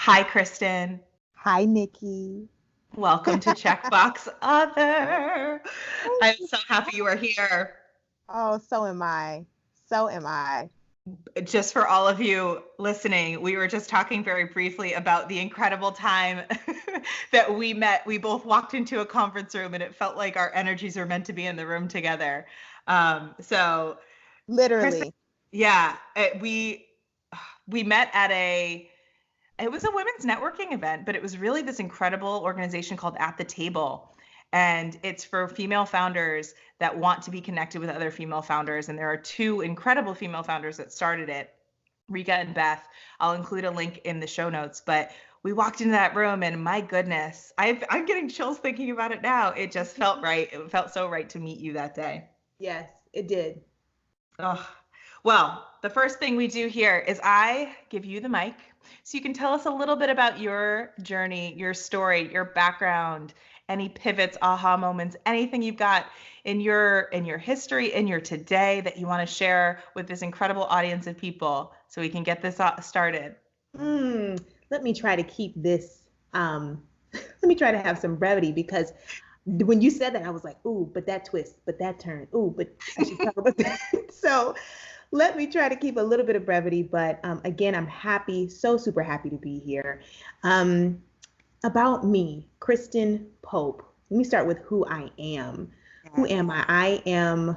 Hi, Kristen. Hi, Nikki. Welcome to Checkbox Other. Thank I'm you. so happy you are here. Oh, so am I. So am I. Just for all of you listening, we were just talking very briefly about the incredible time that we met. We both walked into a conference room and it felt like our energies were meant to be in the room together. So, Kristen, Literally. yeah, we met at it was a women's networking event, but it was really this incredible organization called At the Table. And it's for female founders that want to be connected with other female founders. And there are two incredible female founders that started it, Rika and Beth. I'll include a link in the show notes. But we walked into that room and my goodness, I'm getting chills thinking about it now. It just felt right. It felt so right to meet you that day. Yes, it did. Oh, well, the first thing we do here is I give you the mic so you can tell us a little bit about your journey, your story, your background, any pivots, aha moments, anything you've got in your history, in your today that you want to share with this incredible audience of people so we can get this started. Hmm. Let me try to keep this. Let me try to have some brevity because when you said that, I was like, ooh, but that twist, but that turn, ooh, but I should talk about that. So let me try to keep a little bit of brevity. But again, I'm happy, so super happy to be here. Um, about me, Kristen Pope. Let me start with who I am. Who Yes. am I? I am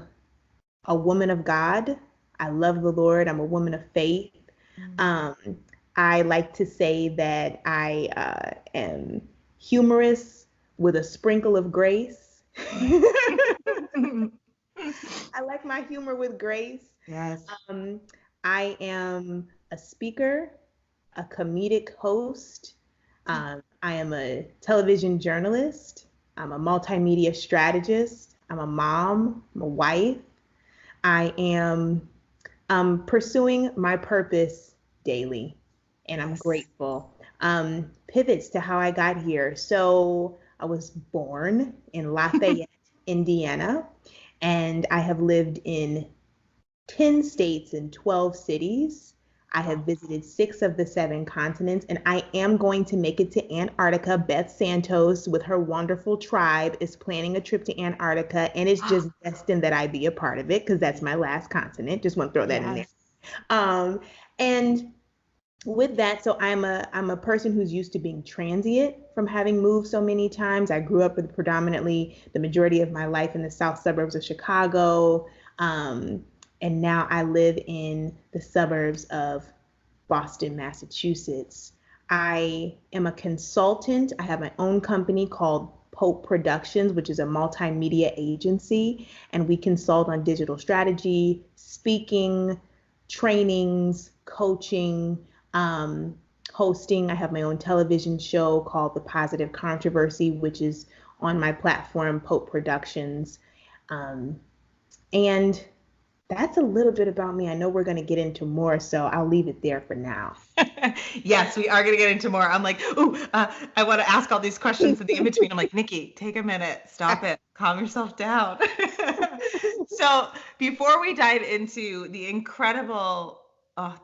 a woman of God. I love the Lord. I'm a woman of faith. Mm. Um, I like to say that I am humorous with a sprinkle of grace. I like my humor with grace. Yes. Um, I am a speaker, a comedic host. I am a television journalist. I'm a multimedia strategist. I'm a mom. I'm a wife. I am pursuing my purpose daily, and I'm Yes. grateful. Pivots to how I got here. So I was born in Lafayette, Indiana, and I have lived in 10 states and 12 cities. I have Wow. visited 6 of the 7 continents, and I am going to make it to Antarctica. Beth Santos, with her wonderful tribe, is planning a trip to Antarctica, and it's just destined that I be a part of it because that's my last continent. Just want to throw that in there. Yes. Um, and with that, so I'm a person who's used to being transient from having moved so many times. I grew up with predominantly the majority of my life in the south suburbs of Chicago. Um, and now I live in the suburbs of Boston, Massachusetts. I am a consultant. I have my own company called Pope Productions, which is a multimedia agency, and we consult on digital strategy, speaking, trainings, coaching, um, hosting. I have my own television show called The Positive Controversy, which is on my platform, Pope Productions. Um, and that's a little bit about me. I know we're going to get into more, so I'll leave it there for now. Yes, we are going to get into more. I'm like, ooh, I want to ask all these questions in the in between. I'm like, Nikki, take a minute, stop it, calm yourself down. So before we dive into the incredible,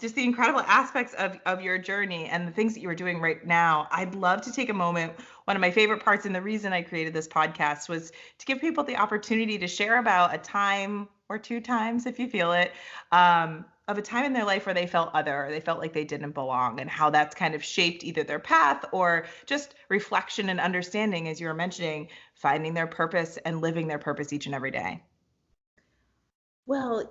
just the incredible aspects of your journey and the things that you are doing right now, I'd love to take a moment. One of my favorite parts, and the reason I created this podcast, was to give people the opportunity to share about a time or two times, if you feel it, of a time in their life where they felt other, or they felt like they didn't belong, and how that's kind of shaped either their path or just reflection and understanding, as you were mentioning, finding their purpose and living their purpose each and every day. Well,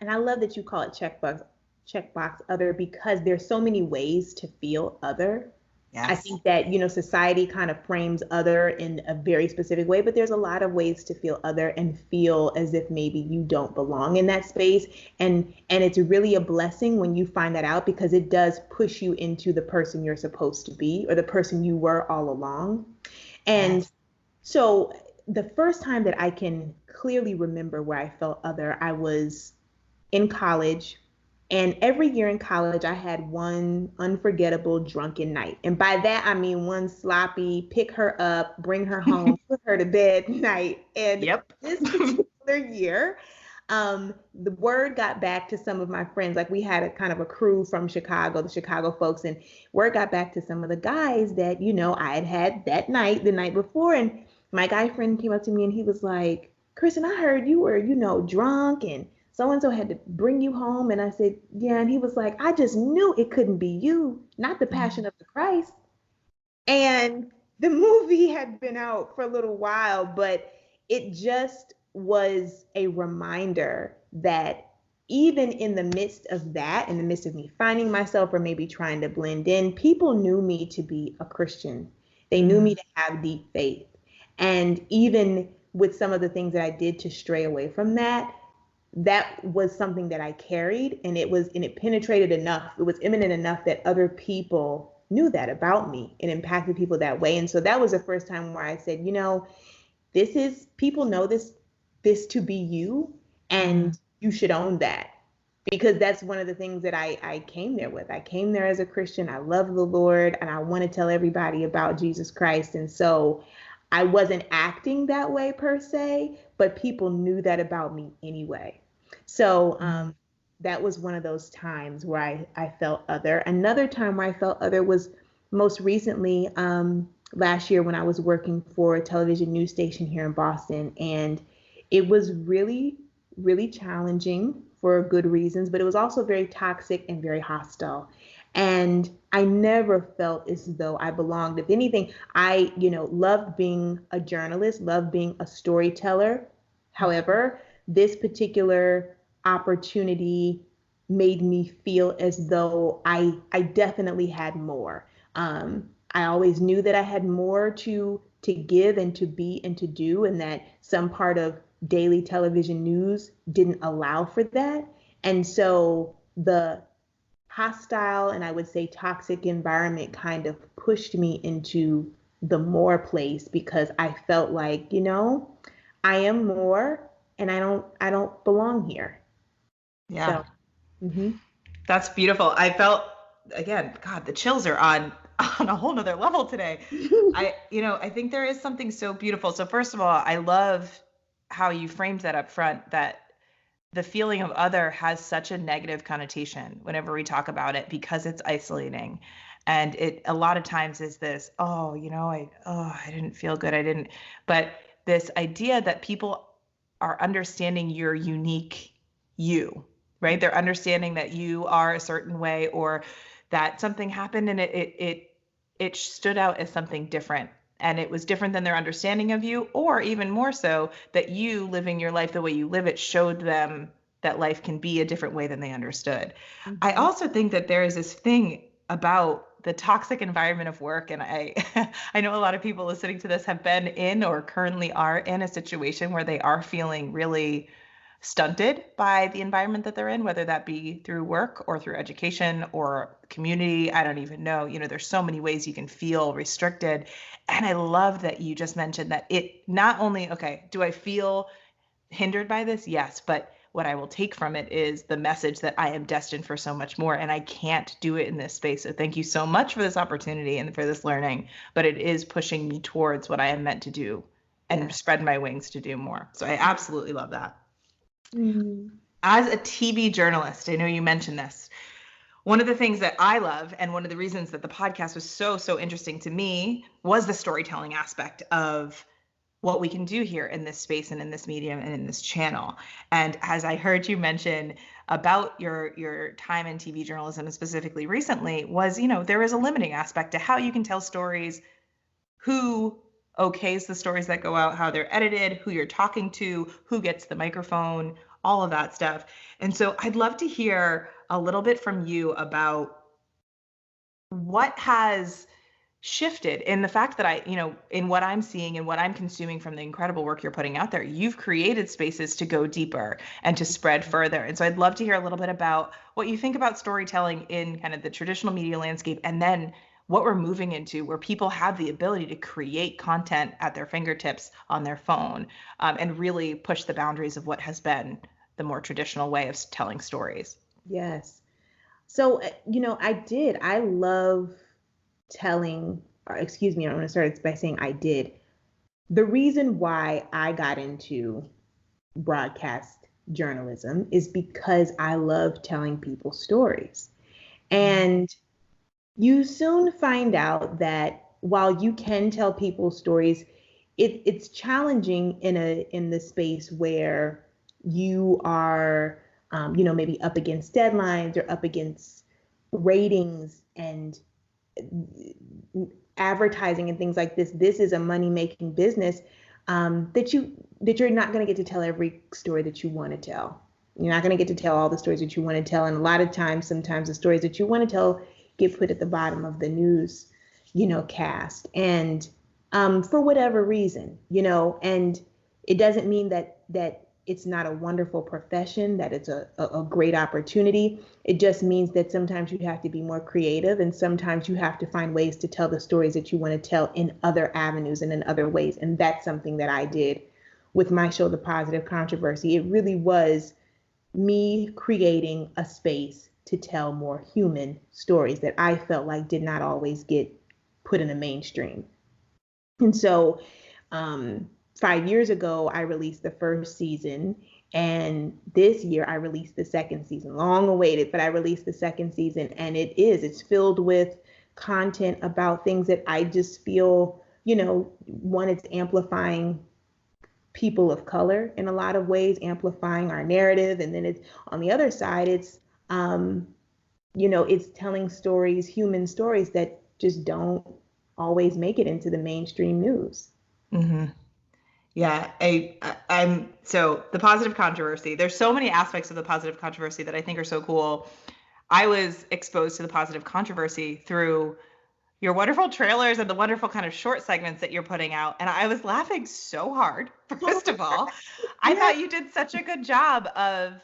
and I love that you call it checkbox other because there's so many ways to feel other. I Yes. think that, society kind of frames other in a very specific way, but there's a lot of ways to feel other and feel as if maybe you don't belong in that space. And it's really a blessing when you find that out because it does push you into the person you're supposed to be or the person you were all along. And Yes. so the first time that I can clearly remember where I felt other, I was in college. And every year in college, I had one unforgettable drunken night. And by that, I mean one sloppy, pick her up, bring her home, put her to bed night. And Yep. this particular year, The word got back to some of my friends. Like we had a kind of a crew from Chicago, the Chicago folks, and word got back to some of the guys that, I had that night, the night before. And my guy friend came up to me and he was like, Kristen, I heard you were, drunk and so and so had to bring you home. And I said, yeah. And he was like, I just knew it couldn't be you, not the Passion of the Christ. And the movie had been out for a little while, but it just was a reminder that even in the midst of that, in the midst of me finding myself or maybe trying to blend in, people knew me to be a Christian. They knew me to have deep faith. And even with some of the things that I did to stray away from that, that was something that I carried, and it penetrated enough, it was imminent enough that other people knew that about me. It impacted people that way. And so that was the first time where I said, this is, people know this to be you, and you should own that, because that's one of the things that I came there with. I came there as a Christian. I love the Lord and I want to tell everybody about Jesus Christ. And so I wasn't acting that way per se, but people knew that about me anyway. So that was one of those times where I felt other. Another time where I felt other was most recently last year when I was working for a television news station here in Boston. And it was really, really challenging for good reasons, but it was also very toxic and very hostile. And I never felt as though I belonged. If anything, I, loved being a journalist, loved being a storyteller. However, this particular opportunity made me feel as though I definitely had more. I always knew that I had more to give and to be and to do, and that some part of daily television news didn't allow for that. And so the hostile and I would say toxic environment kind of pushed me into the more place, because I felt like, I am more and I don't belong here. Yeah. So, That's beautiful. I felt, again, God, the chills are on a whole nother level today. I think there is something so beautiful. So first of all, I love how you framed that up front, that the feeling of other has such a negative connotation whenever we talk about it, because it's isolating. And it a lot of times is this, I didn't feel good. But this idea that people are understanding your unique you, right? They're understanding that you are a certain way, or that something happened and it stood out as something different, and it was different than their understanding of you, or even more so that you living your life the way you live it showed them that life can be a different way than they understood. I also think that there is this thing about the toxic environment of work, and I I know a lot of people listening to this have been in or currently are in a situation where they are feeling really stunted by the environment that they're in, whether that be through work or through education or community. I don't even know. There's so many ways you can feel restricted. And I love that you just mentioned that it not only, okay, do I feel hindered by this? Yes, but what I will take from it is the message that I am destined for so much more, and I can't do it in this space. So thank you so much for this opportunity and for this learning, but it is pushing me towards what I am meant to do and spread my wings to do more. So I absolutely love that. As a TV journalist, I know you mentioned this. One of the things that I love, and one of the reasons that the podcast was so interesting to me, was the storytelling aspect of what we can do here in this space and in this medium and in this channel. And as I heard you mention about your time in TV journalism, and specifically recently, was, there is a limiting aspect to how you can tell stories, who okays the stories that go out, how they're edited, who you're talking to, who gets the microphone, all of that stuff. And so I'd love to hear a little bit from you about what has shifted in the fact that in what I'm seeing and what I'm consuming from the incredible work you're putting out there. You've created spaces to go deeper and to spread further. And so I'd love to hear a little bit about what you think about storytelling in kind of the traditional media landscape, and then what we're moving into, where people have the ability to create content at their fingertips on their phone, and really push the boundaries of what has been the more traditional way of telling stories. Yes. So, I love telling, or excuse me, I'm going to start by saying I did. The reason why I got into broadcast journalism is because I love telling people stories. And you soon find out that while you can tell people stories, it's challenging in the space where you are, maybe up against deadlines or up against ratings and advertising and things like this. This is a money making business, that you're not going to get to tell every story that you want to tell. You're not going to get to tell all the stories that you want to tell, and a lot of times, sometimes the stories that you want to tell get put at the bottom of the news, cast, and for whatever reason, and it doesn't mean that it's not a wonderful profession, that it's a great opportunity. It just means that sometimes you have to be more creative, and sometimes you have to find ways to tell the stories that you want to tell in other avenues and in other ways. And that's something that I did with my show, The Positive Controversy. It really was me creating a space to tell more human stories that I felt like did not always get put in the mainstream. And so 5 years ago, I released the first season, and this year I released the second season. Long awaited, but I released the second season, and it's filled with content about things that I just feel, one, it's amplifying people of color in a lot of ways, amplifying our narrative, and then it's on the other side, it's it's telling stories, human stories that just don't always make it into the mainstream news. Mm-hmm. Yeah, I'm so the positive controversy. There's so many aspects of the positive controversy that I think are so cool. I was exposed to the positive controversy through your wonderful trailers and the wonderful kind of short segments that you're putting out. And I was laughing so hard, first of all. I thought you did such a good job of,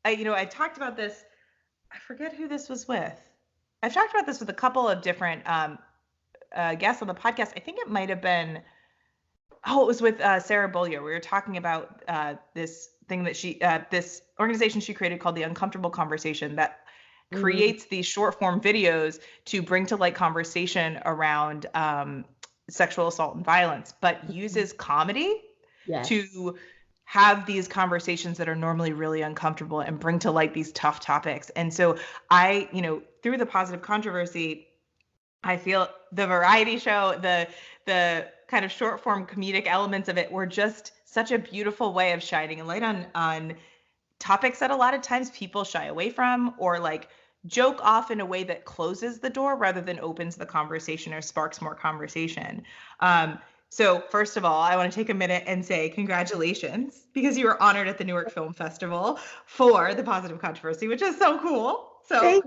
I talked about this, I forget who this was with. I've talked about this with a couple of different guests on the podcast. I think it might have been, it was with Sarah Bollier. We were talking about this thing that this organization she created called the Uncomfortable Conversation that creates these short form videos to bring to light conversation around sexual assault and violence, but uses comedy to have these conversations that are normally really uncomfortable and bring to light these tough topics. And so I, through the positive controversy, I feel the variety show, the kind of short form comedic elements of it were just such a beautiful way of shining a light on topics that a lot of times people shy away from, or like joke off in a way that closes the door rather than opens the conversation or sparks more conversation. So first of all, I want to take a minute and say congratulations, because you were honored at the Newark Film Festival for the positive controversy, which is so cool. So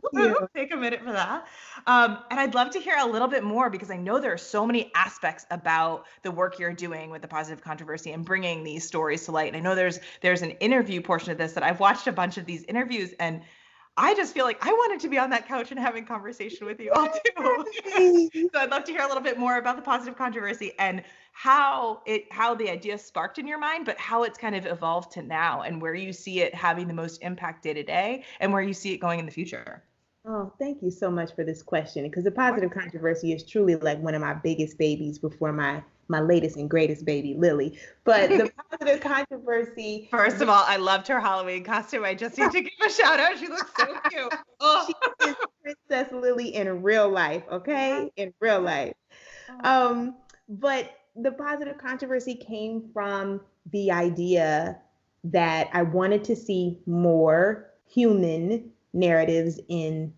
take a minute for that. And I'd love to hear a little bit more, because I know there are so many aspects about the work you're doing with the positive controversy and bringing these stories to light. And I know there's an interview portion of this that I've watched a bunch of these interviews, and I just feel like I wanted to be on that couch and having conversation with you all too. So I'd love to hear a little bit more about the positive controversy and how the idea sparked in your mind, but how it's kind of evolved to now, and where you see it having the most impact day to day, and where you see it going in the future. Oh, thank you so much for this question, because the positive controversy is truly like one of my biggest babies before my latest and greatest baby, Lily. But the positive controversy. First of all, I loved her Halloween costume. I just need to give a shout out. She looks so cute. Oh. She is Princess Lily in real life, okay? In real life. But the positive controversy came from the idea that I wanted to see more human narratives in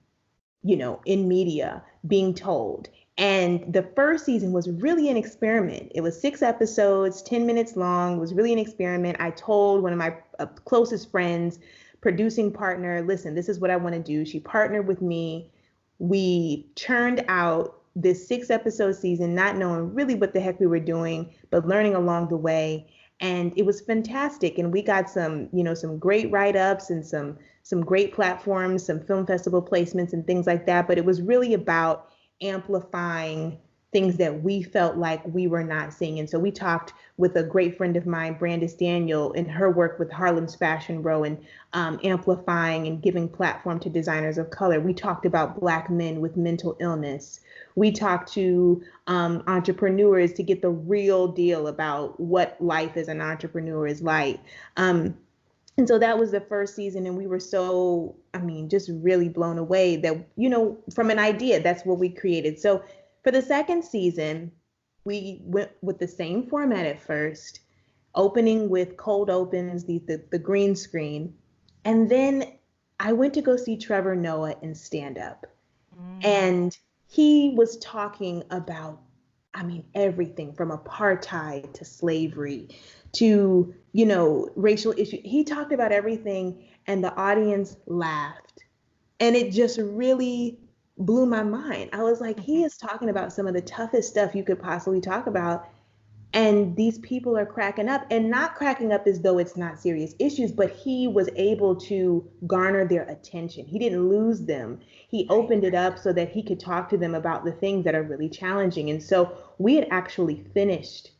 media being told. And the first season was really an experiment. It was 6 episodes, 10 minutes long. It was really an experiment. I told one of my closest friends, producing partner, listen, this is what I want to do. She partnered with me. We churned out this 6 episode season, not knowing really what the heck we were doing, but learning along the way. And it was fantastic. And we got some great write-ups and some great platforms, some film festival placements and things like that. But it was really about amplifying things that we felt like we were not seeing. And so we talked with a great friend of mine, Brandis Daniel, in her work with Harlem's Fashion Row, and amplifying and giving platform to designers of color. We talked about Black men with mental illness. We talked to entrepreneurs to get the real deal about what life as an entrepreneur is like. And so that was the first season, and we were so, I mean, just really blown away that, from an idea, that's what we created. So for the second season, we went with the same format at first, opening with cold opens, the green screen. And then I went to go see Trevor Noah in stand up. And he was talking about, I mean, everything from apartheid to slavery to, racial issues. He talked about everything, and the audience laughed. And it just really blew my mind. I was like, he is talking about some of the toughest stuff you could possibly talk about. And these people are cracking up, and not cracking up as though it's not serious issues, but he was able to garner their attention. He didn't lose them. He opened it up so that he could talk to them about the things that are really challenging. And so we had actually finished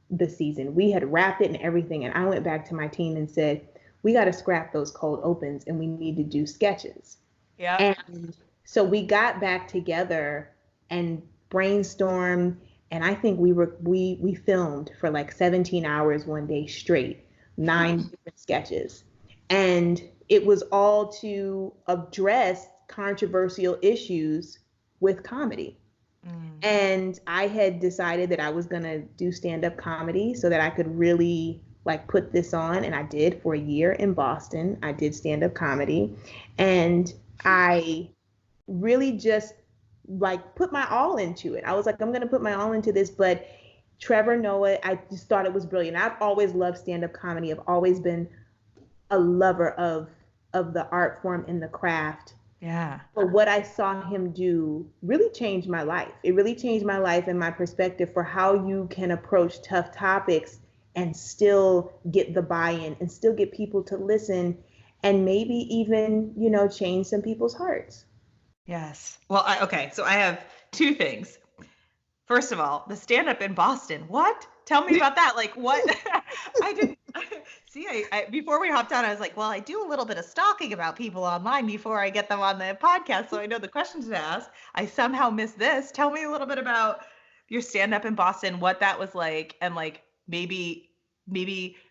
the season. We had wrapped it and everything. And I went back to my team and said, we got to scrap those cold opens and we need to do sketches. Yeah. And so we got back together and brainstormed, and I think we filmed for like 17 hours one day straight, 9 different sketches. And it was all to address controversial issues with comedy. And I had decided that I was going to do stand-up comedy so that I could really like put this on. And I did for a year in Boston. I did stand-up comedy, and I really just like put my all into it. I was like, I'm going to put my all into this. But Trevor Noah, I just thought it was brilliant. I've always loved stand-up comedy. I've always been a lover of the art form and the craft. Yeah. But what I saw him do really changed my life. It really changed my life and my perspective for how you can approach tough topics and still get the buy-in and still get people to listen, and maybe even, change some people's hearts. Yes. Well, okay. So I have two things. First of all, the stand-up in Boston. What? Tell me about that. Like, what? I didn't see. I before we hopped on, I was like, well, I do a little bit of stalking about people online before I get them on the podcast, so I know the questions to ask. I somehow missed this. Tell me a little bit about your stand-up in Boston, what that was like, and like maybe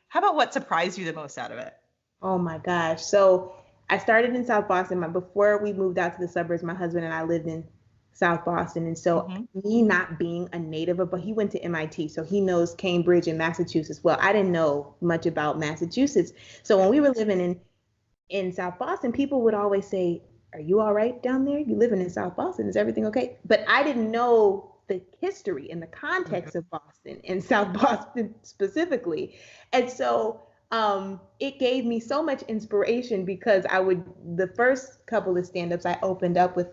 how about what surprised you the most out of it? Oh my gosh. So I started in South Boston. Before we moved out to the suburbs, my husband and I lived in South Boston. And so me not being a native, but he went to MIT, so he knows Cambridge and Massachusetts well. I didn't know much about Massachusetts. So when we were living in South Boston, people would always say, are you all right down there? You living in South Boston? Is everything okay? But I didn't know the history and the context of Boston and South Boston specifically. And so it gave me so much inspiration, because the first couple of stand-ups I opened up with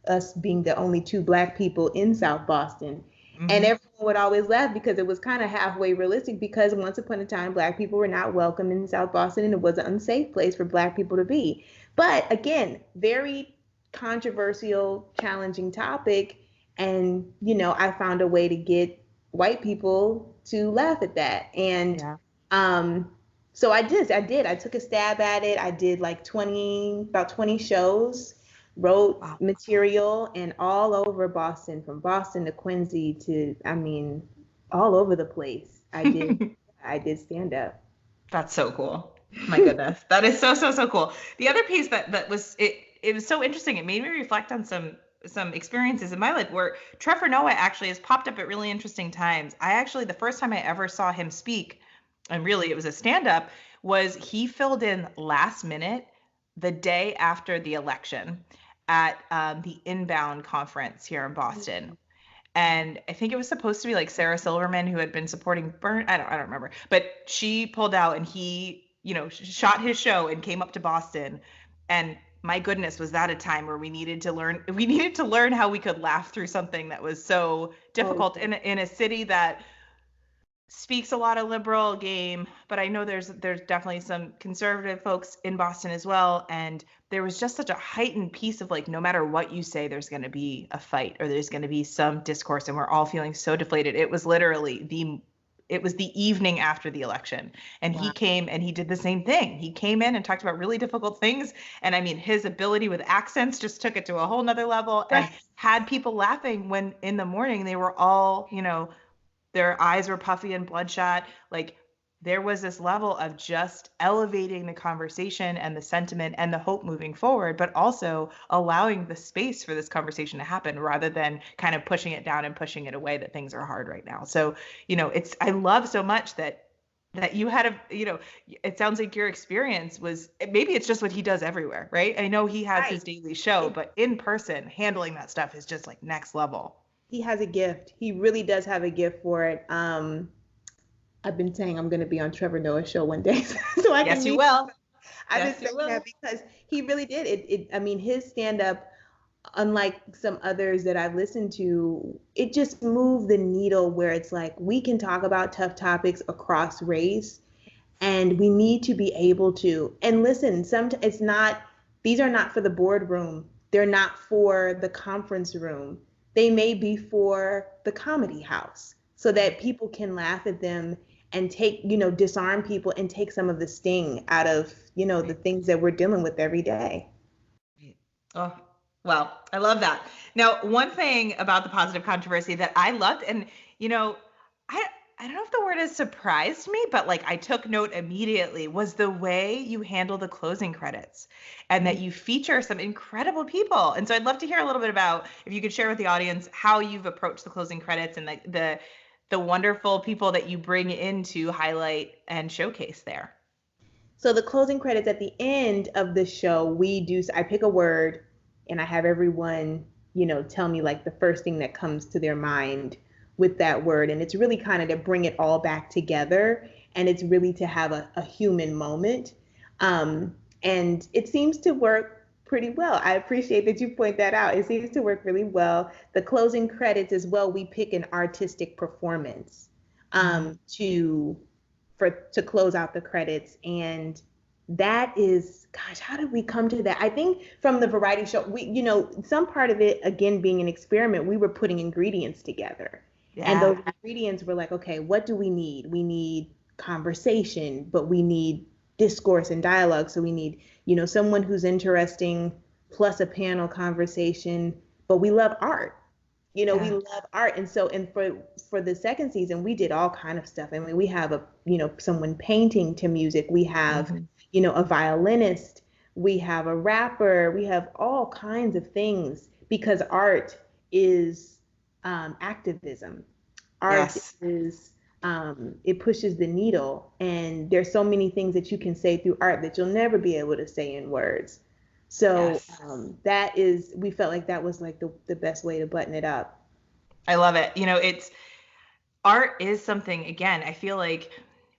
us being the only two Black people in South Boston. And everyone would always laugh because it was kind of halfway realistic, because once upon a time, Black people were not welcome in South Boston, and it was an unsafe place for Black people to be. But again, very controversial, challenging topic. And, I found a way to get white people to laugh at that. And so I did. I took a stab at it. I did like about 20 shows, wrote material, and all over Boston, from Boston to Quincy to, all over the place. I did stand up. That's so cool. My goodness. That is so cool. The other piece that was, it was so interesting. It made me reflect on some experiences in my life where Trevor Noah actually has popped up at really interesting times. The first time I ever saw him speak, and really it was a stand-up, was he filled in last minute the day after the election at the Inbound conference here in Boston. And I think it was supposed to be like Sarah Silverman, who had been supporting Burn. I don't remember, but she pulled out, and he, shot his show and came up to Boston. And my goodness, was that a time where we needed to learn how we could laugh through something that was so difficult in a city that speaks a lot of liberal game, but I know there's definitely some conservative folks in Boston as well. And there was just such a heightened piece of like, no matter what you say, there's going to be a fight, or there's going to be some discourse, and we're all feeling so deflated. It was literally the evening after the election, and he came and he did the same thing. He came in and talked about really difficult things. And his ability with accents just took it to a whole nother level, and had people laughing when in the morning they were all, their eyes were puffy and bloodshot. Like, there was this level of just elevating the conversation and the sentiment and the hope moving forward, but also allowing the space for this conversation to happen rather than kind of pushing it down and pushing it away that things are hard right now. So, I love so much that you had it sounds like your experience was, maybe it's just what he does everywhere, right? I know he has his daily show, but in person handling that stuff is just like next level. He has a gift. He really does have a gift for it. I've been saying I'm going to be on Trevor Noah's show one day, so I can. Yes, you will. I've been saying that because he really did it. I mean, his stand-up, unlike some others that I've listened to, it just moved the needle where it's like we can talk about tough topics across race, and we need to be able to. And listen, these are not for the boardroom. They're not for the conference room. They may be for the comedy house so that people can laugh at them and take, disarm people and take some of the sting out of, the things that we're dealing with every day. Oh, well, I love that. Now, one thing about the positive controversy that I loved, and, I don't know if the word is surprised me, but like I took note immediately, was the way you handle the closing credits and that you feature some incredible people. And so I'd love to hear a little bit about, if you could share with the audience how you've approached the closing credits and the wonderful people that you bring in to highlight and showcase there. So the closing credits at the end of the show, I pick a word and I have everyone, tell me like the first thing that comes to their mind with that word. And it's really kind of to bring it all back together. And it's really to have a human moment. And it seems to work pretty well. I appreciate that you point that out. It seems to work really well. The closing credits as well, we pick an artistic performance to close out the credits. And that is, gosh, how did we come to that? I think from the variety show, some part of it, again, being an experiment, we were putting ingredients together. Yeah. And those ingredients were like, okay, what do we need? We need conversation, but we need discourse and dialogue. So we need, someone who's interesting plus a panel conversation, but we love art. We love art. And so, for the second season, we did all kind of stuff. I mean, we have someone painting to music. We have, a violinist. We have a rapper. We have all kinds of things because art is activism. Art is, it pushes the needle. And there's so many things that you can say through art that you'll never be able to say in words. So we felt like that was like the best way to button it up. I love it. Art is something, again, I feel like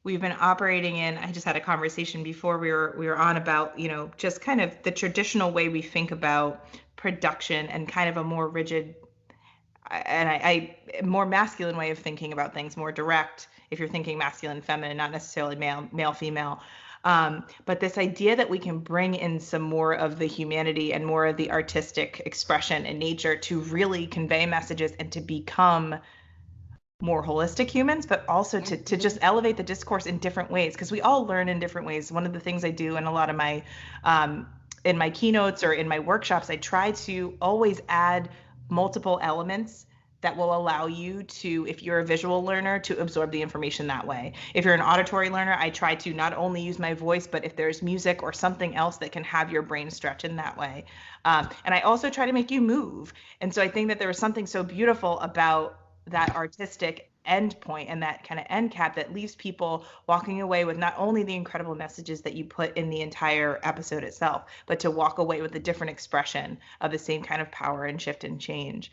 we've been operating in, I just had a conversation before we were on about, just kind of the traditional way we think about production and kind of a more rigid and I more masculine way of thinking about things, more direct, if you're thinking masculine, feminine, not necessarily male, female. But this idea that we can bring in some more of the humanity and more of the artistic expression in nature to really convey messages and to become more holistic humans, but also to just elevate the discourse in different ways, because we all learn in different ways. One of the things I do in a lot of my in my keynotes or in my workshops, I try to always add multiple elements that will allow you to, if you're a visual learner, to absorb the information that way. If you're an auditory learner, I try to not only use my voice, but if there's music or something else that can have your brain stretch in that way. And I also try to make you move. And so I think that there was something so beautiful about that artistic end point and that kind of end cap that leaves people walking away with not only the incredible messages that you put in the entire episode itself, but to walk away with a different expression of the same kind of power and shift and change.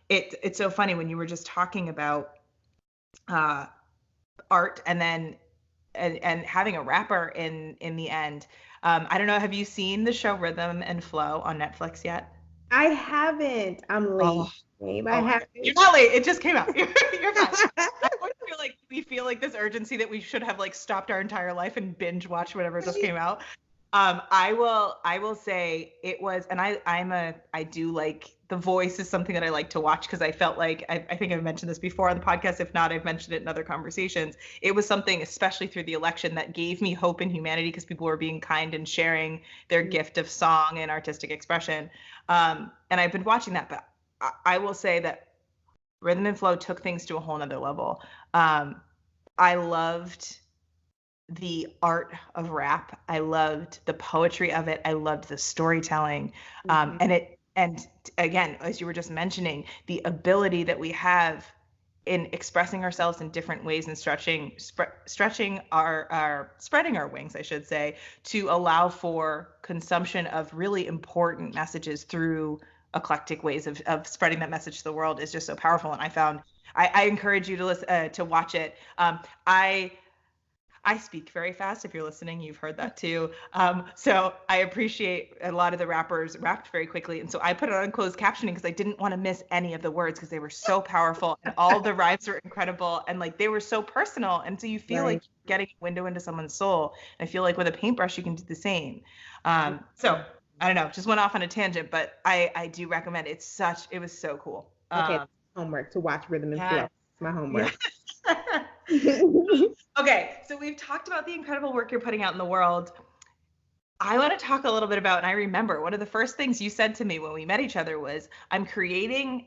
It's so funny when you were just talking about art and then and having a rapper in the end. I don't know, have you seen the show Rhythm and Flow on Netflix yet? I haven't. I'm late. Babe, I haven't. You're not late. It just came out. You're fine. I always feel like we feel like this urgency that we should have like stopped our entire life and binge watch whatever just came out. I will say it was, and I do like The Voice is something that I like to watch because I felt like I think I've mentioned this before on the podcast. If not, I've mentioned it in other conversations. It was something, especially through the election, that gave me hope in humanity because people were being kind and sharing their gift of song and artistic expression. And I've been watching that, but I will say that Rhythm and Flow took things to a whole nother level. I loved the art of rap. I loved the poetry of it. I loved the storytelling. Mhm. And again, as you were just mentioning, the ability that we have in expressing ourselves in different ways and stretching our spreading our wings, I should say, to allow for consumption of really important messages through eclectic ways of spreading that message to the world is just so powerful. And I encourage you to listen, to watch it. I I speak very fast. If you're listening, you've heard that too. So I appreciate a lot of the rappers rapped very quickly. And so I put it on closed captioning because I didn't want to miss any of the words because they were so powerful and all the rhymes were incredible and like they were so personal. And so you feel like Right. you're getting a window into someone's soul. And I feel like with a paintbrush, you can do the same. So I don't know, just went off on a tangent, but I do recommend it was so cool. Okay, homework to watch Rhythm and Flow. Yeah. It's my Yeah. homework. Okay, so we've talked about the incredible work you're putting out in the world. I want to talk a little bit about, and I remember one of the first things you said to me when we met each other was, I'm creating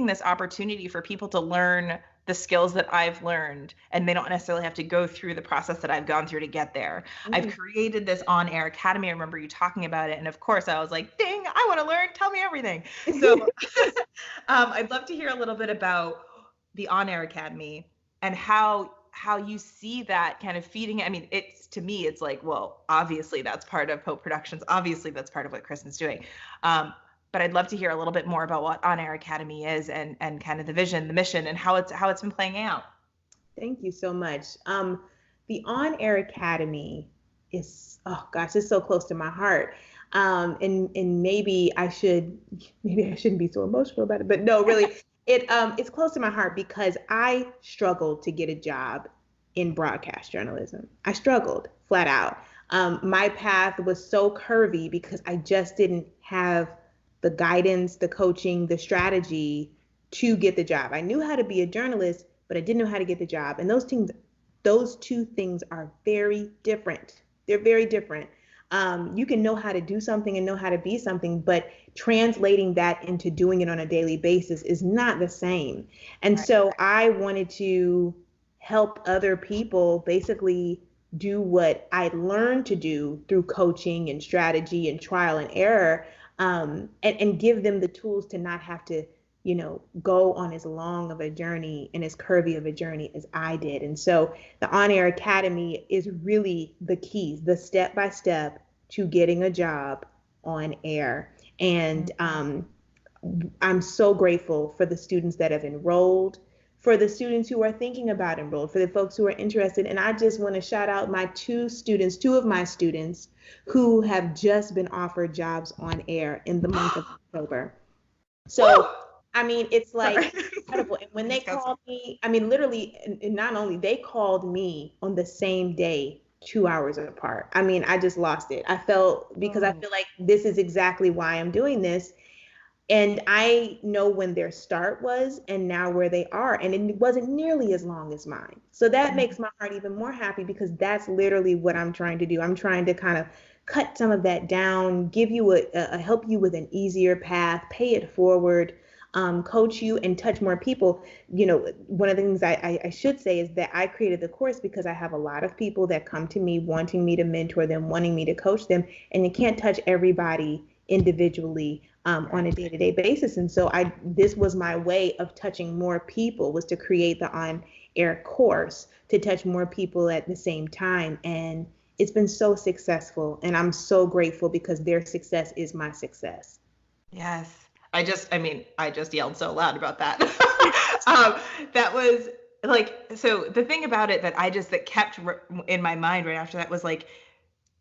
this opportunity for people to learn the skills that I've learned, and they don't necessarily have to go through the process that I've gone through to get there. I've created this on-air academy. I remember you talking about it, and of course I was like, ding, I want to learn. Tell me everything. So I'd love to hear a little bit about the on-air academy and how you see that kind of feeding. I mean, it's to me, it's like, well, obviously that's part of Hope Productions. Obviously that's part of what Kristen's doing. But I'd love to hear a little bit more about what On Air Academy is and kind of the vision, the mission, and how it's been playing out. Thank you so much. The On Air Academy is, oh gosh, it's so close to my heart. And maybe I shouldn't be so emotional about it, but no, really, it's close to my heart because I struggled to get a job in broadcast journalism. I struggled flat out. My path was so curvy because I just didn't have the guidance, the coaching, the strategy to get the job. I knew how to be a journalist, but I didn't know how to get the job. And those two things are very different. They're very different. You can know how to do something and know how to be something, but translating that into doing it on a daily basis is not the same. And so I wanted to help other people basically do what I learned to do through coaching and strategy and trial and error, and give them the tools to not have to, go on as long of a journey and as curvy of a journey as I did. And so the On Air Academy is really the keys, the step by step to getting a job on air. And I'm so grateful for the students that have enrolled, for the students who are thinking about enrolled, for the folks who are interested. And I just want to shout out my two of my students who have just been offered jobs on air in the month of October. So, I mean, it's like incredible. And when they called me, I mean, literally, and not only they called me on the same day, 2 hours apart. I mean, I just lost it. I feel like this is exactly why I'm doing this. And I know when their start was and now where they are. And it wasn't nearly as long as mine. So that makes my heart even more happy because that's literally what I'm trying to do. I'm trying to kind of cut some of that down, give you help you with an easier path, pay it forward, coach you and touch more people. One of the things I should say is that I created the course because I have a lot of people that come to me wanting me to mentor them, wanting me to coach them, and you can't touch everybody individually on a day-to-day basis. And so this was my way of touching more people, was to create the on-air course to touch more people at the same time. And it's been so successful. And I'm so grateful because their success is my success. Yes. I just yelled so loud about that. That was like, so the thing about it that kept in my mind right after that was like,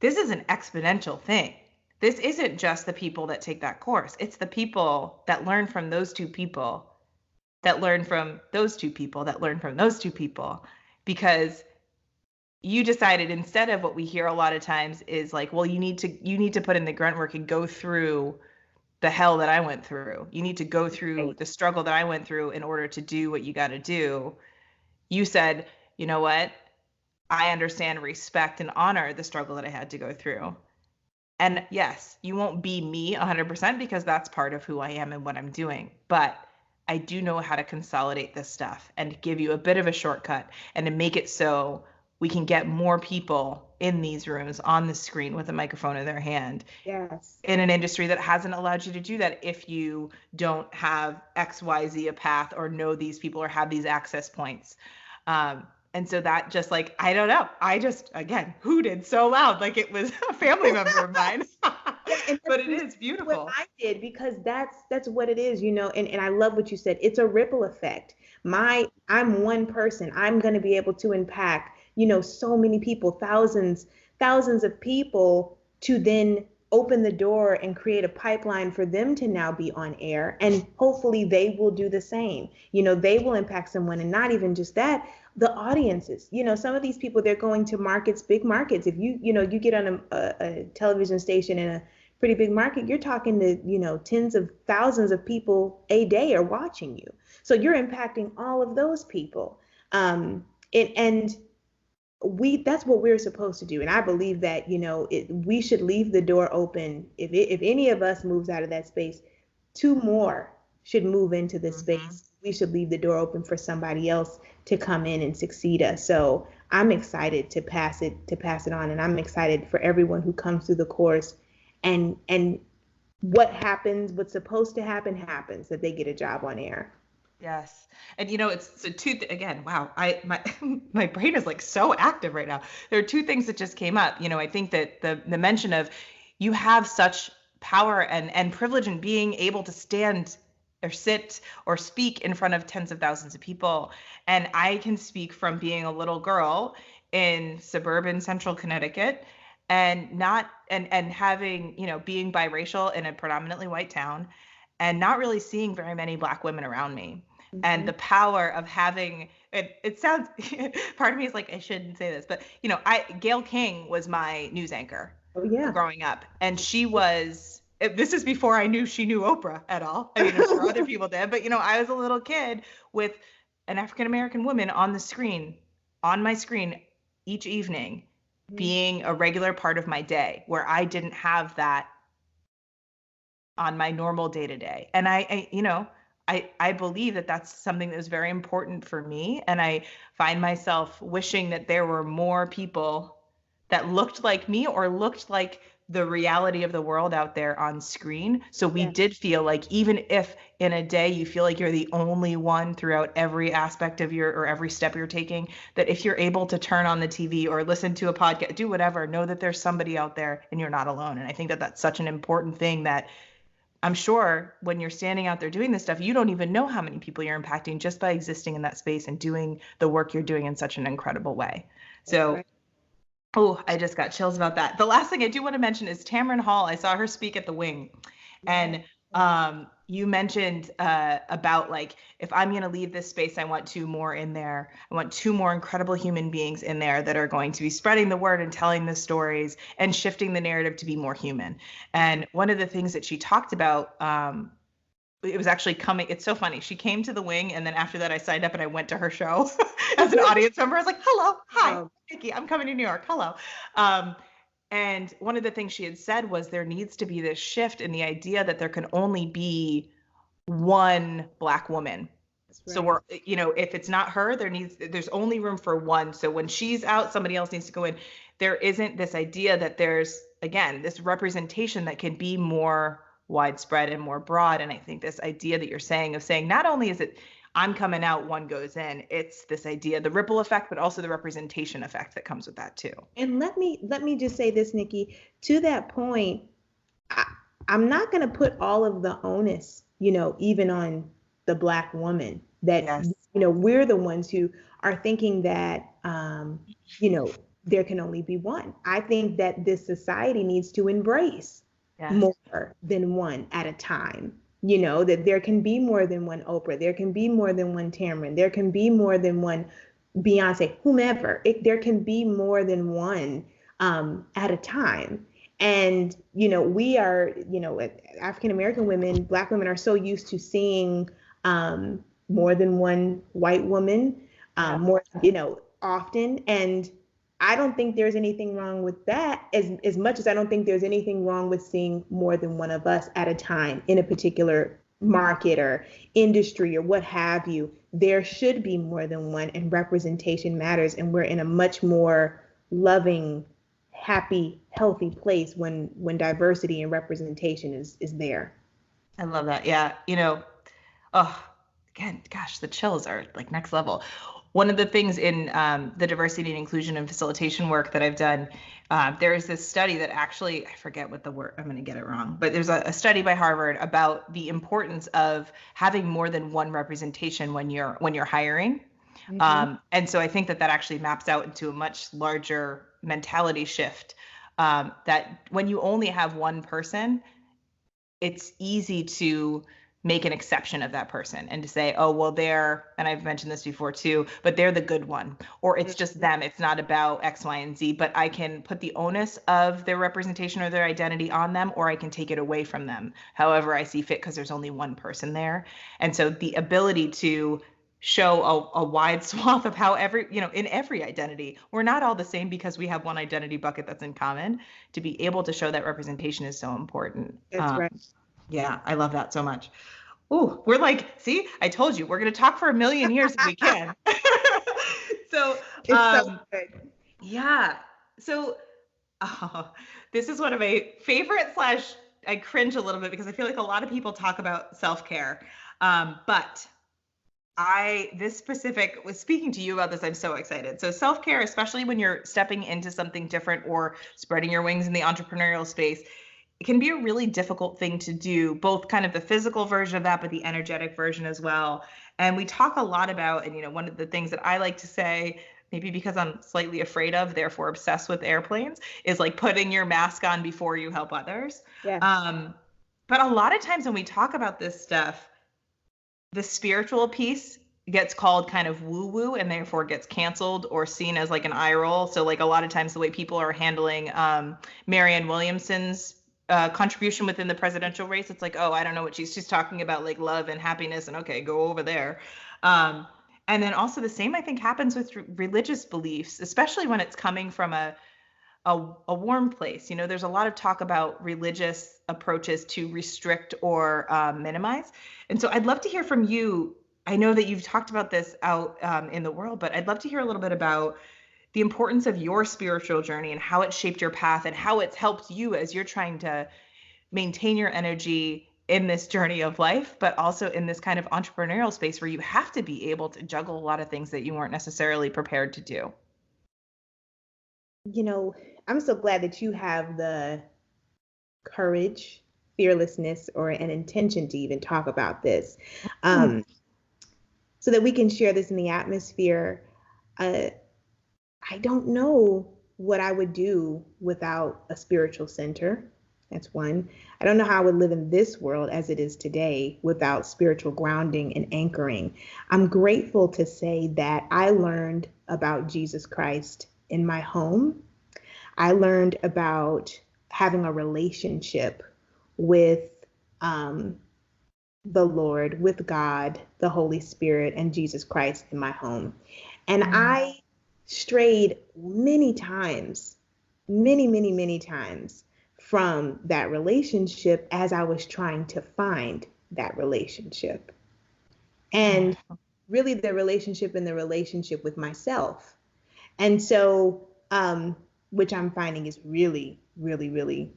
this is an exponential thing. This isn't just the people that take that course. It's the people that learn from those two people, that learn from those two people, that learn from those two people, because you decided, instead of what we hear a lot of times is like, well, you need to put in the grunt work and go through the hell that I went through. You need to go through the struggle that I went through in order to do what you got to do. You said, you know what? I understand, respect, and honor the struggle that I had to go through. And yes, you won't be me 100% because that's part of who I am and what I'm doing. But I do know how to consolidate this stuff and give you a bit of a shortcut and to make it so we can get more people in these rooms on the screen with a microphone in their hand. Yes. In an industry that hasn't allowed you to do that if you don't have XYZ a path or know these people or have these access points. And so that just like, I don't know. I just, again, hooted so loud like it was a family member of mine. But it is beautiful. What I did, because that's what it is, and I love what you said. It's a ripple effect. I'm one person. I'm going to be able to impact, so many people, thousands of people, to then open the door and create a pipeline for them to now be on air. And hopefully they will do the same. They will impact someone. And not even just that, the audiences. Some of these people, they're going to markets, big markets. If you get on a television station in a pretty big market, you're talking to, tens of thousands of people a day are watching you. So you're impacting all of those people. And that's what we're supposed to do. And I believe that, we should leave the door open. If any of us moves out of that space, two more should move into this space. We should leave the door open for somebody else to come in and succeed us. So I'm excited to pass it on. And I'm excited for everyone who comes through the course, and what happens, what's supposed to happen happens, that they get a job on air. Yes. And it's so again, wow, my brain is like so active right now. There are two things that just came up. I think that the mention of, you have such power and privilege in being able to stand or sit or speak in front of tens of thousands of people. And I can speak from being a little girl in suburban central Connecticut, and having, being biracial in a predominantly white town, and not really seeing very many Black women around me. Mm-hmm. And the power of having it sounds, part of me is like, I shouldn't say this, but Gayle King was my news anchor growing up. And she was, this is before I knew she knew Oprah at all. I mean, I'm sure other people did, but I was a little kid with an African-American woman on my screen each evening, being a regular part of my day, where I didn't have that on my normal day-to-day. And I believe that that's something that was very important for me. And I find myself wishing that there were more people that looked like me or looked like the reality of the world out there on screen. So we did feel like, even if in a day you feel like you're the only one throughout every aspect of or every step you're taking, that if you're able to turn on the TV or listen to a podcast, do whatever, know that there's somebody out there and you're not alone. And I think that that's such an important thing, that I'm sure when you're standing out there doing this stuff, you don't even know how many people you're impacting just by existing in that space and doing the work you're doing in such an incredible way. So oh, I just got chills about that. The last thing I do want to mention is Tamron Hall. I saw her speak at the Wing. And you mentioned about, like, if I'm going to leave this space, I want two more in there. I want two more incredible human beings in there that are going to be spreading the word and telling the stories and shifting the narrative to be more human. And one of the things that she talked about, it was actually coming. It's so funny. She came to the Wing, and then after that, I signed up and I went to her show as an audience member. I was like, hello, hi, Nikki, I'm coming to New York. Hello. And one of the things she had said was, there needs to be this shift in the idea that there can only be one Black woman. Right. So we're, if it's not her, there's only room for one. So when she's out, somebody else needs to go in. There isn't this idea that there's, again, this representation that can be more widespread and more broad. And I think this idea that you're saying, not only is it I'm coming out, one goes in, it's this idea, the ripple effect, but also the representation effect that comes with that too. And let me just say this, Nikki, to that point, I'm not going to put all of the onus, even on the Black woman, that, we're the ones who are thinking that, there can only be one. I think that this society needs to embrace more than one at a time. That there can be more than one Oprah, there can be more than one Tamron, there can be more than one Beyonce, whomever. There can be more than one at a time. And, we are, African American women, Black women are so used to seeing more than one white woman, more, often. And I don't think there's anything wrong with that, as much as I don't think there's anything wrong with seeing more than one of us at a time in a particular market or industry or what have you. there should be more than one, and representation matters. And we're in a much more loving, happy, healthy place when diversity and representation is there. I love that. Yeah. You know, oh, again, gosh, the chills are like next level. One of the things in the diversity and inclusion and facilitation work that I've done, there is this study that actually, I forget what the word, I'm going to get it wrong, but there's a study by Harvard about the importance of having more than one representation when you're hiring. And so I think that actually maps out into a much larger mentality shift, that when you only have one person, it's easy to make an exception of that person and to say, oh, well, and I've mentioned this before too, but they're the good one, or it's just them. It's not about X, Y, and Z, but I can put the onus of their representation or their identity on them, or I can take it away from them, however I see fit, because there's only one person there. And so the ability to show a wide swath of how in every identity, we're not all the same because we have one identity bucket that's in common. To be able to show that representation is so important. That's right. Yeah, I love that so much. Oh, we're like, see, I told you, we're going to talk for a million years if we can. So, so good. Yeah. So, this is one of my favorite / I cringe a little bit because I feel like a lot of people talk about self-care. But this specific was speaking to you about this. I'm so excited. So self-care, especially when you're stepping into something different or spreading your wings in the entrepreneurial space, it can be a really difficult thing to do, both kind of the physical version of that, but the energetic version as well. And we talk a lot about, and one of the things that I like to say, maybe because I'm slightly afraid of, therefore obsessed with airplanes, is like putting your mask on before you help others. Yeah. But a lot of times when we talk about this stuff, the spiritual piece gets called kind of woo-woo and therefore gets canceled or seen as like an eye roll. So like a lot of times the way people are handling Marianne Williamson's contribution within the presidential race, it's like, oh, I don't know what she's talking about, like love and happiness, and okay, go over there. And then also the same, I think, happens with religious beliefs, especially when it's coming from a warm place. There's a lot of talk about religious approaches to restrict or minimize. And so I'd love to hear from you. I know that you've talked about this out in the world, but I'd love to hear a little bit about the importance of your spiritual journey and how it shaped your path and how it's helped you as you're trying to maintain your energy in this journey of life, but also in this kind of entrepreneurial space where you have to be able to juggle a lot of things that you weren't necessarily prepared to do. I'm so glad that you have the courage, fearlessness, or an intention to even talk about this, so that we can share this in the atmosphere. I don't know what I would do without a spiritual center. That's one. I don't know how I would live in this world as it is today without spiritual grounding and anchoring. I'm grateful to say that I learned about Jesus Christ in my home. I learned about having a relationship with the Lord, with God, the Holy Spirit, and Jesus Christ in my home. And I strayed many times, many times from that relationship as I was trying to find that relationship. And really the relationship with myself. And so, which I'm finding is really, really, really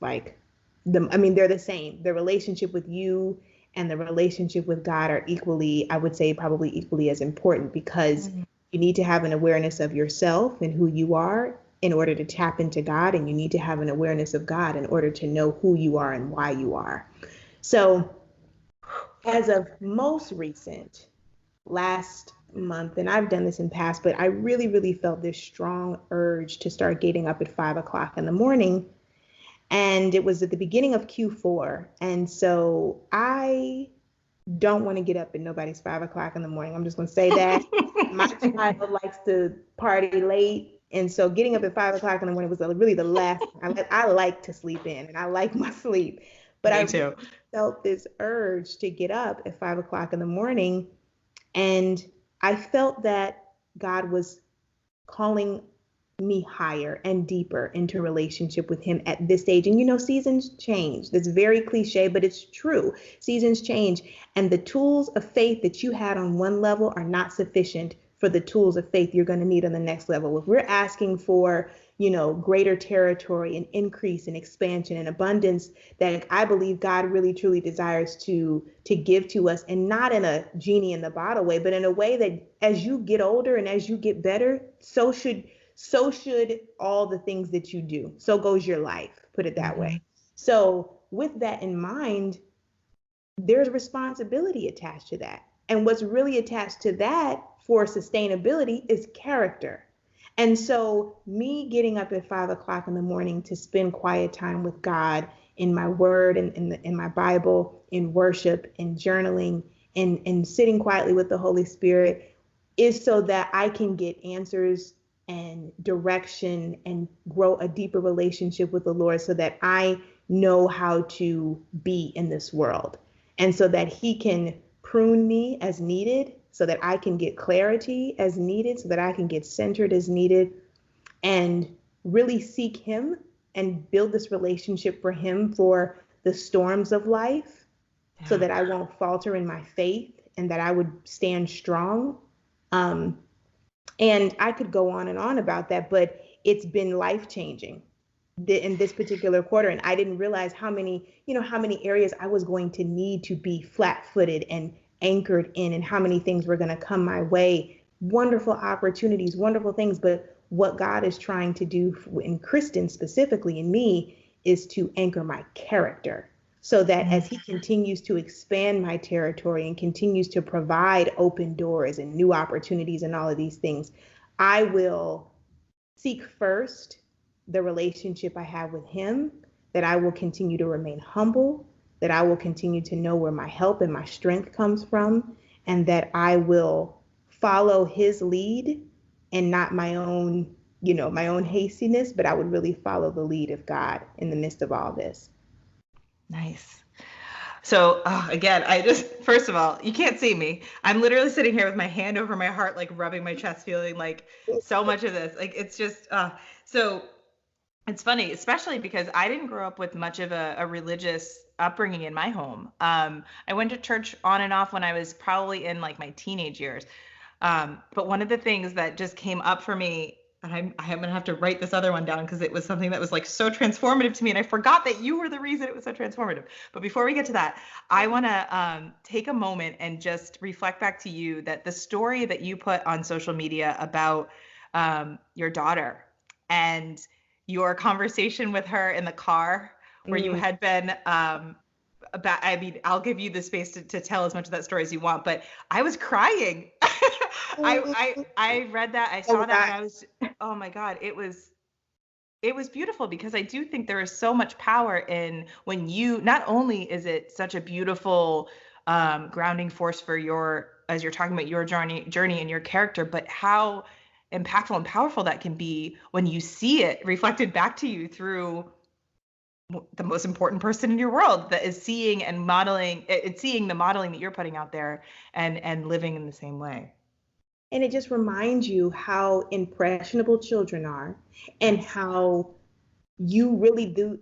like they're the same. The relationship with you and the relationship with God are equally, I would say probably equally as important, because you need to have an awareness of yourself and who you are in order to tap into God, and you need to have an awareness of God in order to know who you are and why you are. So as of most recent, last month, and I've done this in past, but I really, really felt this strong urge to start getting up at 5 o'clock in the morning. And it was at the beginning of Q4. And so I don't want to get up at nobody's 5 o'clock in the morning. I'm just going to say that. My child likes to party late. And so getting up at 5 o'clock in the morning was really the last. I like to sleep in, and I like my sleep. But I felt this urge to get up at 5 o'clock in the morning. And I felt that God was calling me higher and deeper into relationship with him at this stage. And seasons change. That's very cliche, but it's true. Seasons change. And the tools of faith that you had on one level are not sufficient for the tools of faith you're going to need on the next level. If we're asking for, greater territory and increase and expansion and abundance that I believe God really truly desires to give to us, and not in a genie in the bottle way, but in a way that as you get older and as you get better, so should all the things that you do. So goes your life, put it that way. So with that in mind, there's responsibility attached to that. And what's really attached to that for sustainability is character. And so me getting up at 5 o'clock in the morning to spend quiet time with God in my word and in my Bible, in worship, in journaling, and sitting quietly with the Holy Spirit is so that I can get answers and direction and grow a deeper relationship with the Lord, so that I know how to be in this world, and so that he can prune me as needed, so that I can get clarity as needed, so that I can get centered as needed, and really seek him and build this relationship for him for the storms of life, so that I won't falter in my faith and that I would stand strong. And I could go on and on about that, but it's been life-changing in this particular quarter. And I didn't realize how many areas I was going to need to be flat-footed and anchored in, and how many things were going to come my way. Wonderful opportunities, wonderful things. But what God is trying to do in Kristen, specifically in me, is to anchor my character, so that as he continues to expand my territory and continues to provide open doors and new opportunities and all of these things, I will seek first the relationship I have with him, that I will continue to remain humble, that I will continue to know where my help and my strength comes from, and that I will follow his lead and not my own hastiness, but I would really follow the lead of God in the midst of all this. Nice. So again, first of all, you can't see me. I'm literally sitting here with my hand over my heart, like rubbing my chest, feeling like so much of this. Like, it's just, so it's funny, especially because I didn't grow up with much of a religious upbringing in my home. I went to church on and off when I was probably in like my teenage years. But one of the things that just came up for me, and I'm going to have to write this other one down because it was something that was like so transformative to me. And I forgot that you were the reason it was so transformative. But before we get to that, I want to take a moment and just reflect back to you that the story that you put on social media about your daughter and your conversation with her in the car, where you had been I'll give you the space to tell as much of that story as you want, but I was crying. I read that, I saw that, and I was, oh my God, it was beautiful, because I do think there is so much power in when not only is it such a beautiful grounding force for as you're talking about your journey and your character, but how impactful and powerful that can be when you see it reflected back to you through the most important person in your world, that is seeing the modeling that you're putting out there and living in the same way. And it just reminds you how impressionable children are, and how you really do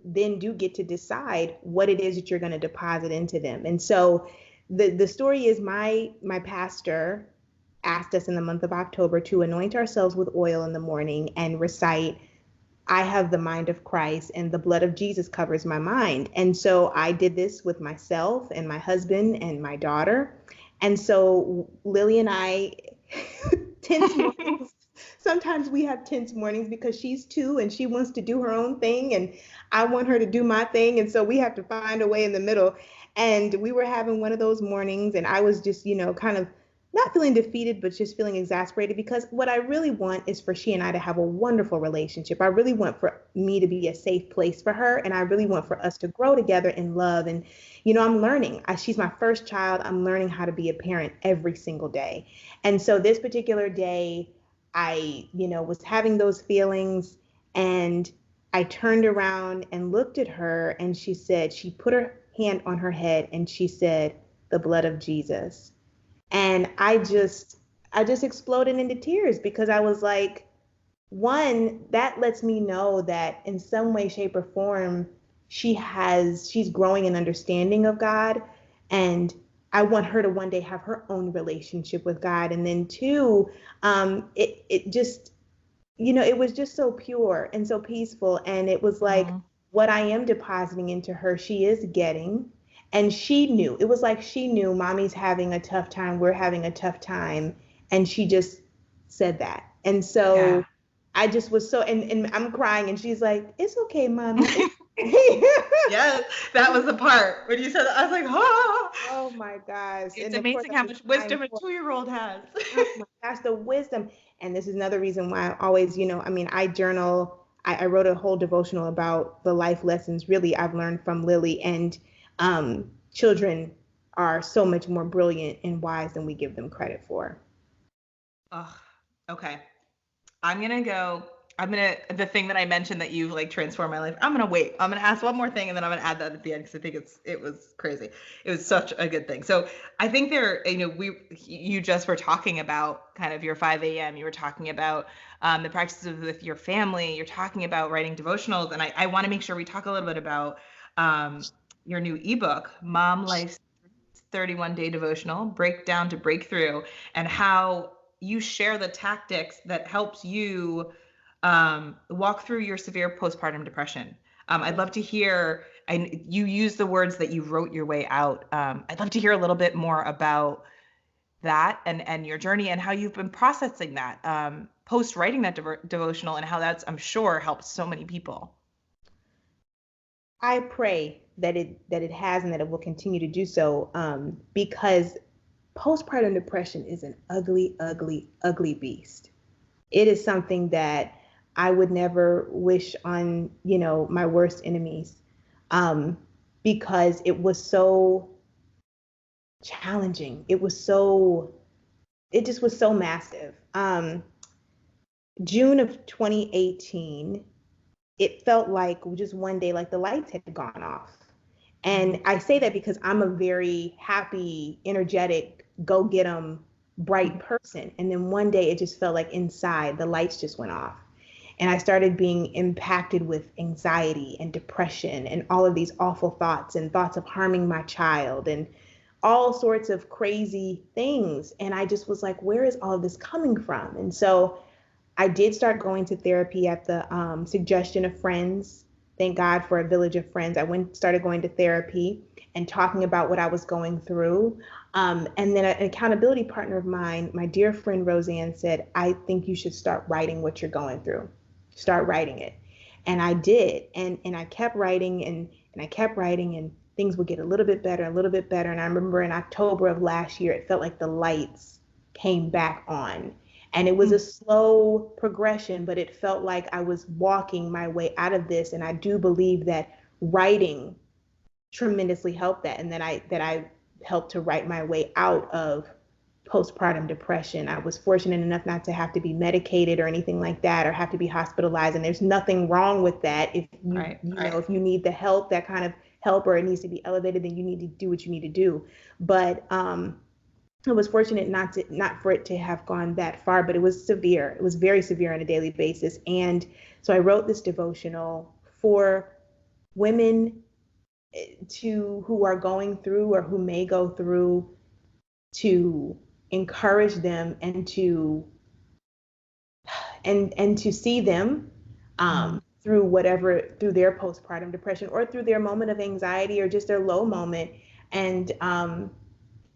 get to decide what it is that you're going to deposit into them. And so the story is, my pastor asked us in the month of October to anoint ourselves with oil in the morning and recite, "I have the mind of Christ, and the blood of Jesus covers my mind." And so I did this with myself and my husband and my daughter. And so Lily and I, tense mornings, sometimes we have tense mornings because she's 2 and she wants to do her own thing, and I want her to do my thing. And so we have to find a way in the middle. And we were having one of those mornings, and I was just, kind of not feeling defeated, but just feeling exasperated, because what I really want is for she and I to have a wonderful relationship. I really want for me to be a safe place for her. And I really want for us to grow together in love. And, I'm learning. She's my first child. I'm learning how to be a parent every single day. And so this particular day, I, was having those feelings, and I turned around and looked at her, and she put her hand on her head and she said, "The blood of Jesus." And I just exploded into tears, because I was like, one, that lets me know that in some way, shape, or form, she's growing an understanding of God. And I want her to one day have her own relationship with God. And then two, it just, it was just so pure and so peaceful. And it was like Mhm. what I am depositing into her, she is getting. And she knew, it was like she knew mommy's having a tough time, we're having a tough time. And she just said that. And Yeah. so I just was so, and I'm crying, and she's like, it's okay, mommy. It's Yes, that was the part when you said that. I was like, oh, oh my gosh. it's And of course, amazing I how was much crying wisdom a for, 2-year-old has. oh my gosh, the wisdom. And this is another reason why I always, I mean, I journal. I wrote a whole devotional about the life lessons really I've learned from Lily. And children are so much more brilliant and wise than we give them credit for. Oh, okay. I'm gonna go. The thing that I mentioned that you've like transformed my life. I'm gonna wait. I'm gonna ask one more thing and then I'm gonna add that at the end because I think it was crazy. It was such a good thing. So I think you just were talking about kind of your 5 a.m. You were talking about the practices with your family. You're talking about writing devotionals, and I want to make sure we talk a little bit about um, your new ebook, Mom Life's 31-day devotional, Breakdown to Breakthrough, and how you share the tactics that helps you walk through your severe postpartum depression. I'd love to hear, and you use the words that you wrote your way out. I'd love to hear a little bit more about that and your journey and how you've been processing that post writing that devotional and how that's, I'm sure, helped so many people. I pray that it has and that it will continue to do so, because postpartum depression is an ugly, ugly, ugly beast. It is something that I would never wish on, my worst enemies, um, because it was so challenging. It just was so massive. June of 2018, it felt like just one day, like the lights had gone off. Mm-hmm. And I say that because I'm a very happy, energetic, go get 'em, bright person. And then one day it just felt like inside the lights just went off. And I started being impacted with anxiety and depression and all of these awful thoughts and thoughts of harming my child and all sorts of crazy things. And I just was like, where is all of this coming from? And so I did start going to therapy at the suggestion of friends. Thank God for a village of friends. I started going to therapy and talking about what I was going through. And then an accountability partner of mine, my dear friend Roseanne, said, I think you should start writing what you're going through. Start writing it. And I did. And I kept writing and I kept writing, and things would get a little bit better, a little bit better. And I remember in October of last year, it felt like the lights came back on. And it was a slow progression, but it felt like I was walking my way out of this. And I do believe that writing tremendously helped that, and that I helped to write my way out of postpartum depression. I was fortunate enough not to have to be medicated or anything like that, or have to be hospitalized. And there's nothing wrong with that. If if you need the help, that kind of help, or it needs to be elevated, then you need to do what you need to do. But I was fortunate not for it to have gone that far, but it was severe. It was very severe on a daily basis. And so I wrote this devotional for women who are going through or who may go through, to encourage them and to see them through their postpartum depression, or through their moment of anxiety, or just their low moment. And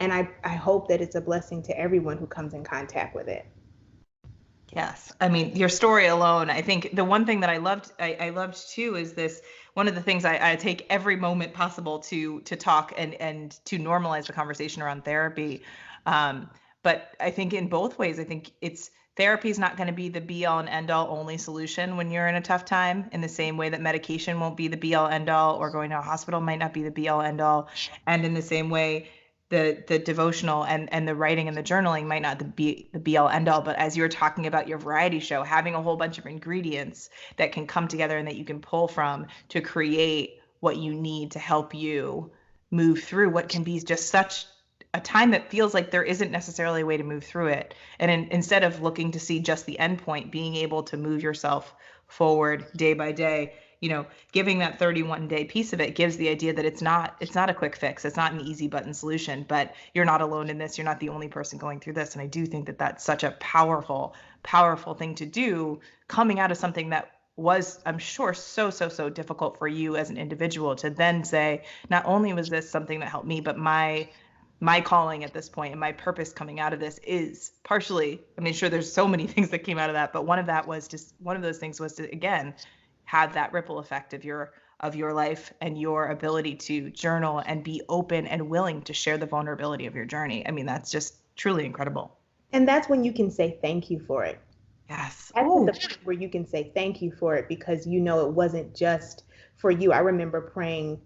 I hope that it's a blessing to everyone who comes in contact with it. Yes. I mean, your story alone, I think the one thing that I loved too, is this, one of the things I take every moment possible to talk and to normalize the conversation around therapy. But I think in both ways, I think therapy is not going to be the be all and end all only solution when you're in a tough time, in the same way that medication won't be the be all end all, or going to a hospital might not be the be all end all. And in the same way, the devotional and the writing and the journaling might not be the be all end all, but as you were talking about your variety show, having a whole bunch of ingredients that can come together and that you can pull from to create what you need to help you move through what can be just such a time that feels like there isn't necessarily a way to move through it. And instead of looking to see just the end point, being able to move yourself forward day by day, giving that 31-day piece of it gives the idea that it's not a quick fix. It's not an easy button solution, but you're not alone in this. You're not the only person going through this. And I do think that that's such a powerful, powerful thing to do, coming out of something that was, I'm sure, so difficult for you as an individual, to then say, not only was this something that helped me, but my calling at this point and my purpose coming out of this is partially, I mean, sure, there's so many things that came out of that, but one of those things was to, again, have that ripple effect of your life and your ability to journal and be open and willing to share the vulnerability of your journey. I mean, that's just truly incredible. And that's when you can say thank you for it. Yes. That's the point where you can say thank you for it, because it wasn't just for you. I remember praying,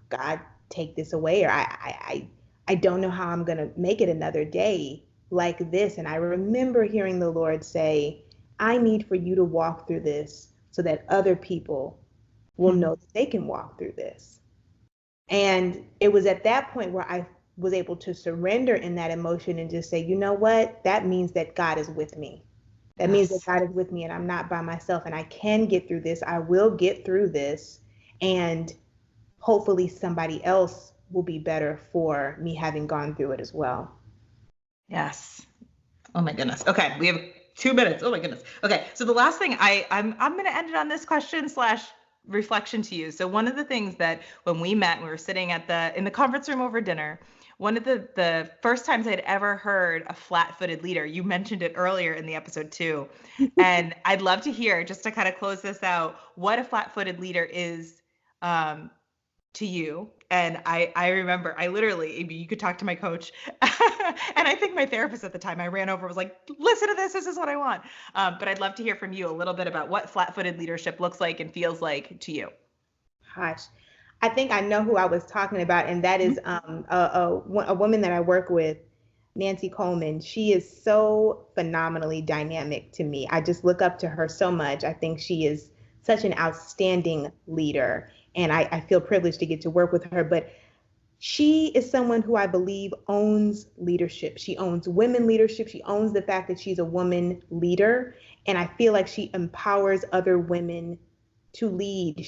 God, take this away, or I don't know how I'm going to make it another day like this. And I remember hearing the Lord say, I need for you to walk through this so that other people will know that they can walk through this. And it was at that point where I was able to surrender in that emotion and just say, you know what? That means that God is with me. That means that God is with me and I'm not by myself, and I can get through this. I will get through this. And hopefully somebody else will be better for me having gone through it as well. Yes. Oh my goodness. Okay. We have 2 minutes. Oh my goodness. Okay. So the last thing I'm going to end it on this question / reflection to you. So one of the things that when we met, we were sitting in the conference room over dinner. One of the first times I'd ever heard a flat-footed leader, you mentioned it earlier in the episode too. And I'd love to hear, just to kind of close this out, what a flat-footed leader is to you. And I remember, you could talk to my coach and I think my therapist at the time, I ran over, was like, listen to this is what I want. But I'd love to hear from you a little bit about what flat-footed leadership looks like and feels like to you. Gosh, I think I know who I was talking about, and that is a woman that I work with, Nancy Coleman. She is so phenomenally dynamic to me. I just look up to her so much. I think she is such an outstanding leader, and I feel privileged to get to work with her. But she is someone who I believe owns leadership. She owns women leadership. She owns the fact that she's a woman leader, and I feel like she empowers other women to lead.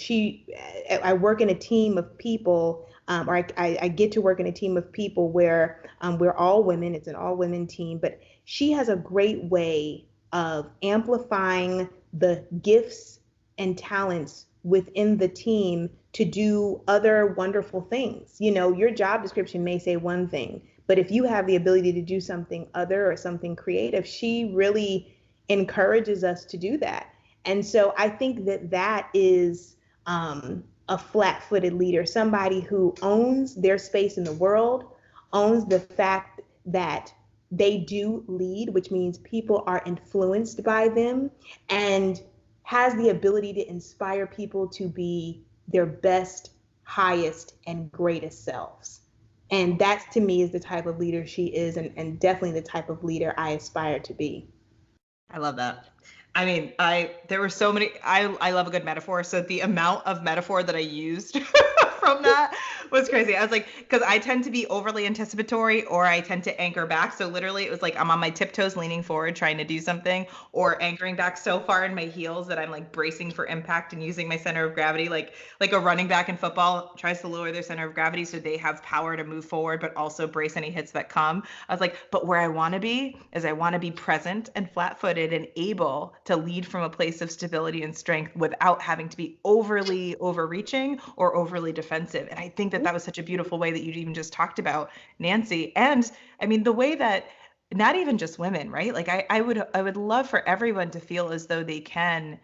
I work in a team of people, or I get to work in a team of people where we're all women. It's an all women team, but she has a great way of amplifying the gifts and talents within the team to do other wonderful things. Your job description may say one thing, but if you have the ability to do something other or something creative, she really encourages us to do that. And so I think that is a flat-footed leader, somebody who owns their space in the world, owns the fact that they do lead, which means people are influenced by them, and has the ability to inspire people to be their best, highest, and greatest selves. And that, to me, is the type of leader she is, and definitely the type of leader I aspire to be. I love that. I mean, there were so many, I love a good metaphor. So the amount of metaphor that I used from that was crazy. I was like, because I tend to be overly anticipatory, or I tend to anchor back. So literally it was like I'm on my tiptoes leaning forward trying to do something, or anchoring back so far in my heels that I'm like bracing for impact and using my center of gravity, like a running back in football tries to lower their center of gravity so they have power to move forward, but also brace any hits that come. I was like, but where I want to be is I want to be present and flat-footed and able to lead from a place of stability and strength without having to be overly overreaching or overly defensive. And I think that was such a beautiful way that you even just talked about, Nancy. And I mean, the way that not even just women, right? Like I would love for everyone to feel as though they can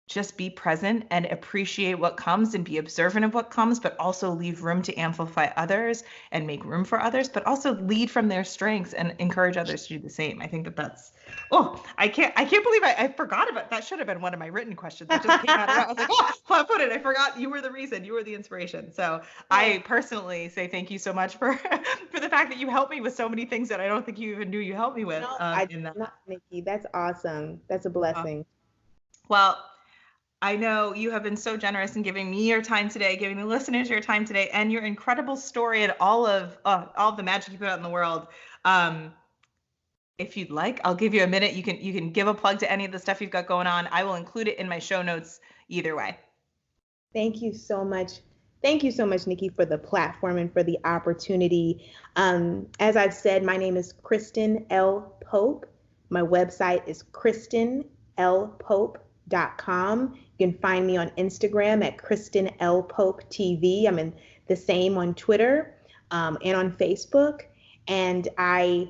just be present and appreciate what comes and be observant of what comes, but also leave room to amplify others and make room for others, but also lead from their strengths and encourage others to do the same. I think that's, I can't believe I forgot about that. Should have been one of my written questions that just came out of that. I was like, flat-footed. I forgot you were the reason, you were the inspiration. So I personally say thank you so much for the fact that you helped me with so many things that I don't think you even knew you helped me with. No, I did not, Nikki. That's awesome. That's a blessing. Well, I know you have been so generous in giving me your time today, giving the listeners your time today, and your incredible story and all of the magic you put out in the world. Um, if you'd like, I'll give you a minute. You can give a plug to any of the stuff you've got going on. I will include it in my show notes either way. Thank you so much. Thank you so much, Nikki, for the platform and for the opportunity. As I've said, my name is Kristen L. Pope. My website is kristenlpope.com. You can find me on Instagram at Kristen L. Pope TV. I'm in the same on Twitter and on Facebook. And I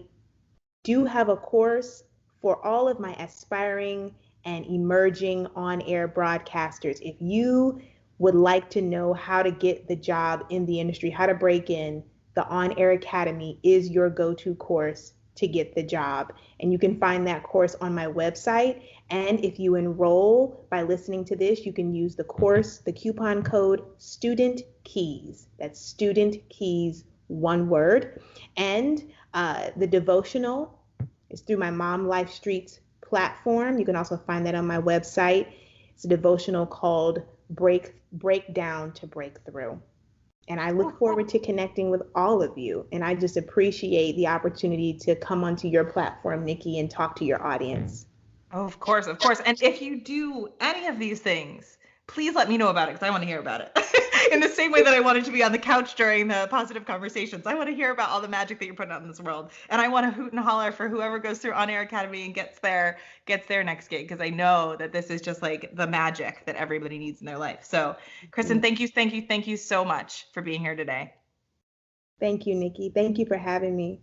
do have a course for all of my aspiring and emerging on-air broadcasters. If you would like to know how to get the job in the industry, how to break in, the On Air Academy is your go-to course to get the job. And you can find that course on my website. And if you enroll by listening to this, you can use the coupon code Student Keys. That's Student Keys, one word. And the devotional is through my Mom Life Streets platform. You can also find that on my website. It's a devotional called Breakdown to Breakthrough. And I look forward to connecting with all of you. And I just appreciate the opportunity to come onto your platform, Nikki, and talk to your audience. Oh, of course, of course. And if you do any of these things, please let me know about it because I want to hear about it. In the same way that I wanted to be on the couch during the positive conversations, I want to hear about all the magic that you're putting out in this world. And I want to hoot and holler for whoever goes through On Air Academy and gets their next gig, because I know that this is just like the magic that everybody needs in their life. So, Kristen, thank you so much for being here today. Thank you, Nikki. Thank you for having me.